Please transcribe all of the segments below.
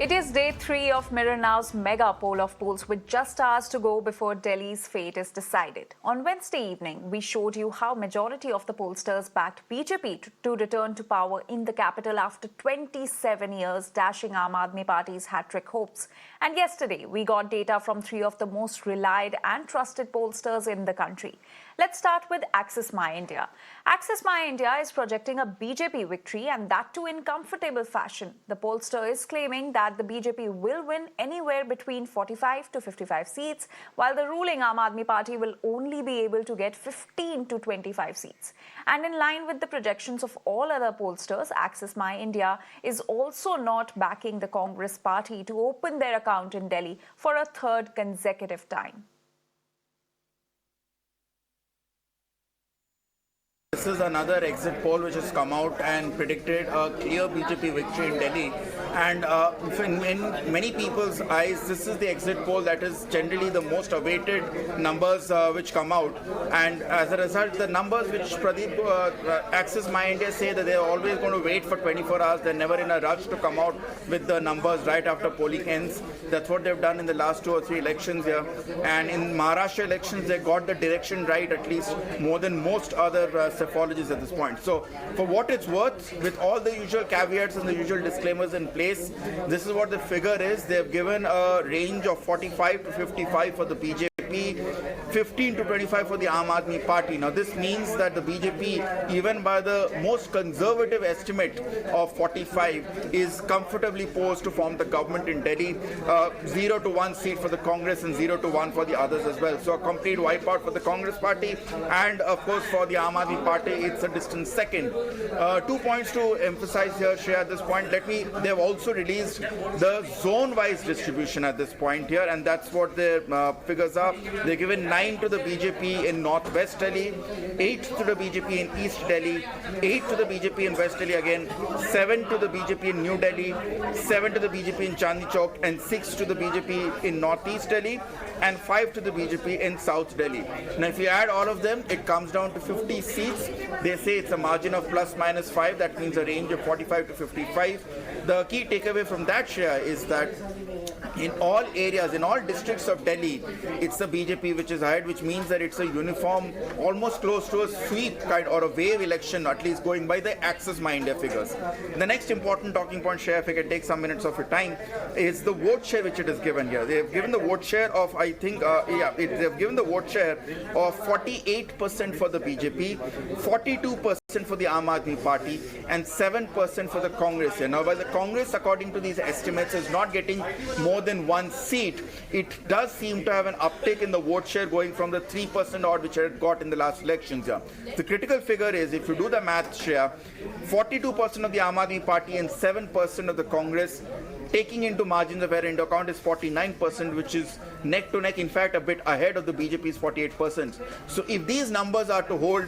It is day 3 of Mirror Now's mega poll of polls with just hours to go before Delhi's fate is decided. On Wednesday evening, we showed you how majority of the pollsters backed BJP to return to power in the capital after 27 years, dashing Aam Aadmi Party's hat-trick hopes. And yesterday, we got data from 3 of the most relied and trusted pollsters in the country. Let's start with Axis My India. Axis My India is projecting a BJP victory, and that too in comfortable fashion. The pollster is claiming that the BJP will win anywhere between 45 to 55 seats, while the ruling Aam Aadmi Party will only be able to get 15 to 25 seats. And in line with the projections of all other pollsters, Axis My India is also not backing the Congress party to open their account in Delhi for a third consecutive time. This is another exit poll which has come out and predicted a clear BJP victory in Delhi. And in many people's eyes, this is the exit poll that is generally the most awaited numbers which come out. And as a result, the numbers which Axis My India say that they're always going to wait for 24 hours. They're never in a rush to come out with the numbers right after polling ends. That's what they've done in the last 2 or 3 elections here. And in Maharashtra elections, they got the direction right, at least more than most other psephologists at this point. So for what it's worth, with all the usual caveats and the usual disclaimers in place, this is what the figure is. They've given a range of 45 to 55 for the BJP, 15 to 25 for the Aam Aadmi Party. Now this means that the BJP, even by the most conservative estimate of 45, is comfortably posed to form the government in Delhi. 0 to 1 seat for the Congress and 0 to 1 for the others as well. So a complete wipeout for the Congress party, and of course for the Aam Aadmi Party, it's a distant second. 2 points to emphasize here, Shreya, at this point. They've also released the zone-wise distribution at this point here, and that's what their figures are. They're given 9 to the BJP in Northwest Delhi, 8 to the BJP in East Delhi, 8 to the BJP in West Delhi again, 7 to the BJP in New Delhi, 7 to the BJP in Chandni Chowk, and 6 to the BJP in Northeast Delhi, and 5 to the BJP in South Delhi. Now if you add all of them, it comes down to 50 seats. They say it's a margin of plus minus 5. That means a range of 45 to 55. The key takeaway from that, Shreya, is that in all areas, in all districts of Delhi, it's the BJP which is ahead, which means that it's a uniform, almost close to a sweep kind or a wave election, at least going by the Axis My India figures. The next important talking point, Shreya, if I can take some minutes of your time, is the vote share which it is given here. They have given the vote share of, I think, they have given the vote share of 48% for the BJP, 42% for the Aam Aadmi Party, and 7% for the Congress here. Now, while the Congress, according to these estimates, is not getting more than 1 seat, it does seem to have an uptick in the vote share going from the 3% odd which it had got in the last elections here. The critical figure is, if you do the math, Shreya, 42% of the Aam Aadmi Party and 7% of the Congress, taking into margins of error into account, is 49%, which is neck to neck, in fact, a bit ahead of the BJP's 48%. So if these numbers are to hold,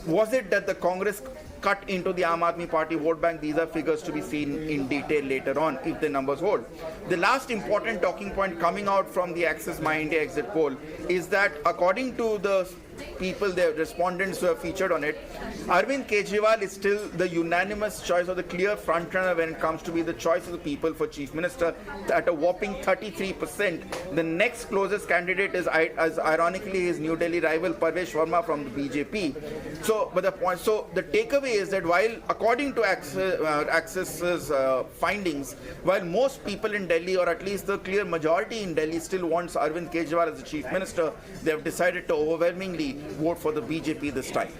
was it that the Congress cut into the Aam Aadmi Party vote bank? These are figures to be seen in detail later on if the numbers hold. The last important talking point coming out from the Axis My India exit poll is that, according to the people, the respondents who have featured on it, Arvind Kejriwal is still the unanimous choice or the clear frontrunner when it comes to be the choice of the people for Chief Minister at a whopping 33%. The next closest candidate is, as ironically, his New Delhi rival Parvesh Verma from the BJP. So the takeaway is that while, according to Axis's findings, while most people in Delhi, or at least the clear majority in Delhi, still wants Arvind Kejriwal as the Chief Minister, they have decided to overwhelmingly vote for the BJP this time.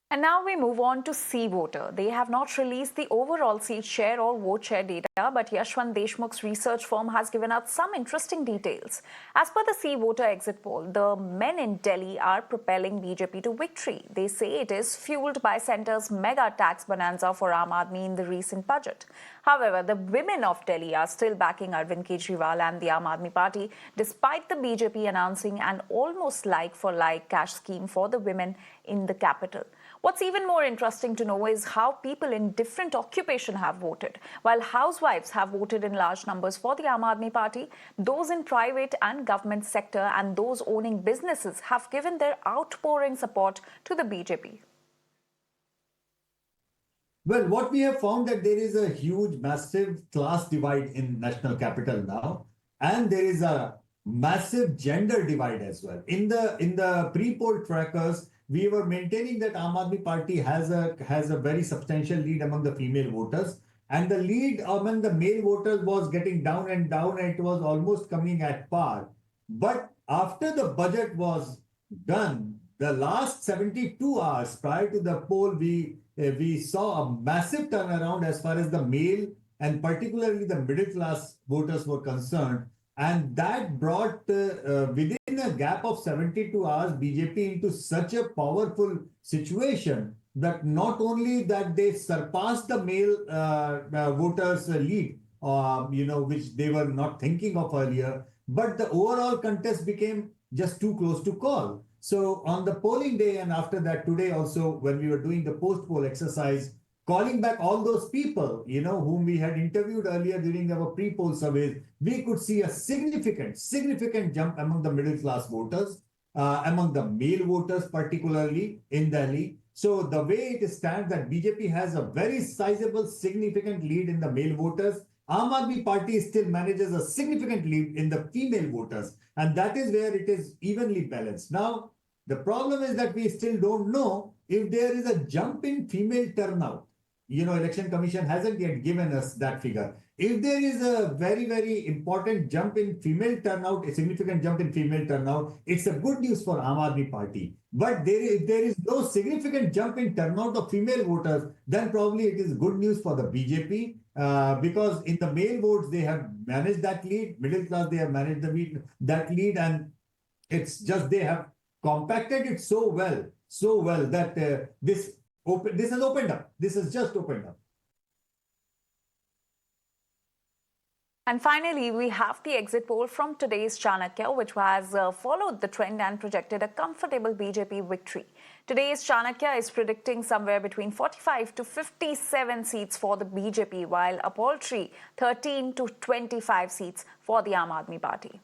And now we move on to CVoter. They have not released the overall seat share or vote share data, but Yashwant Deshmukh's research firm has given out some interesting details. As per the CVoter exit poll, the men in Delhi are propelling BJP to victory. They say it is fueled by centre's mega tax bonanza for Aam Aadmi in the recent budget. However, the women of Delhi are still backing Arvind Kejriwal and the Aam Aadmi Party, despite the BJP announcing an almost like-for-like cash scheme for the women in the capital. What's even more interesting to know is how people in different occupation have voted. While housewives have voted in large numbers for the Aam Aadmi Party, those in private and government sector and those owning businesses have given their outpouring support to the BJP. Well, what we have found that there is a huge, massive class divide in national capital now, and there is a massive gender divide as well. In the pre-poll trackers, we were maintaining that Aam Aadmi Party has a very substantial lead among the female voters, and the lead among the male voters was getting down and down, and it was almost coming at par. But after the budget was done, the last 72 hours prior to the poll, we saw a massive turnaround as far as the male and particularly the middle class voters were concerned. And that brought, within a gap of 72 hours, BJP into such a powerful situation that not only that they surpassed the male voters' lead, which they were not thinking of earlier, but the overall contest became just too close to call. So on the polling day and after that today also, when we were doing the post-poll exercise, calling back all those people, whom we had interviewed earlier during our pre-poll surveys, we could see a significant jump among the middle class voters, among the male voters, particularly in Delhi. So the way it stands that BJP has a very sizable, significant lead in the male voters. Aam Aadmi Party still manages a significant lead in the female voters, and that is where it is evenly balanced. Now, the problem is that we still don't know if there is a jump in female turnout. Election Commission hasn't yet given us that figure. If there is a very, very important jump in female turnout, a significant jump in female turnout, it's a good news for Aam Aadmi Party. But if there is no significant jump in turnout of female voters, then probably it is good news for the BJP, because in the male votes, they have managed that lead. Middle class, they have managed that lead, and it's just they have compacted it so well that this has opened up. This has just opened up. And finally, we have the exit poll from today's Chanakya, which has followed the trend and projected a comfortable BJP victory. Today's Chanakya is predicting somewhere between 45 to 57 seats for the BJP, while a paltry 13 to 25 seats for the Aam Aadmi Party.